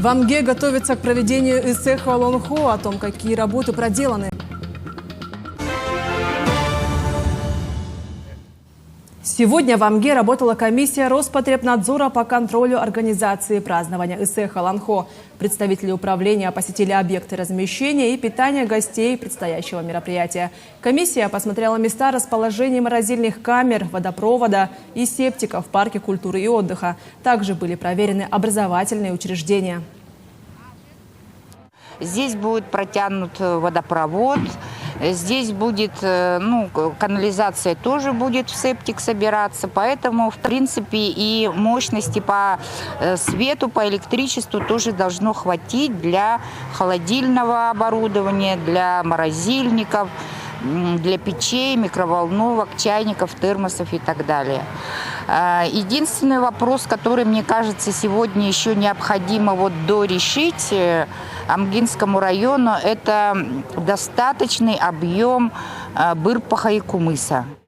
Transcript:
В Амге готовится к проведению эссе Халонхо о том, какие работы проделаны. Сегодня в Амге работала комиссия Роспотребнадзора по контролю организации празднования эссе Халонхо. Представители управления посетили объекты размещения и питания гостей предстоящего мероприятия. Комиссия посмотрела места расположения морозильных камер, водопровода и септика в парке культуры и отдыха. Также были проверены образовательные учреждения. Здесь будет протянут водопровод, здесь будет, канализация тоже будет в септик собираться, поэтому, в принципе, и мощности по свету, по электричеству тоже должно хватить для холодильного оборудования, для морозильников, для печей, микроволновок, чайников, термосов и так далее. Единственный вопрос, который, мне кажется, сегодня еще необходимо дорешить Амгинскому району, это достаточный объем бырпаха и кумыса.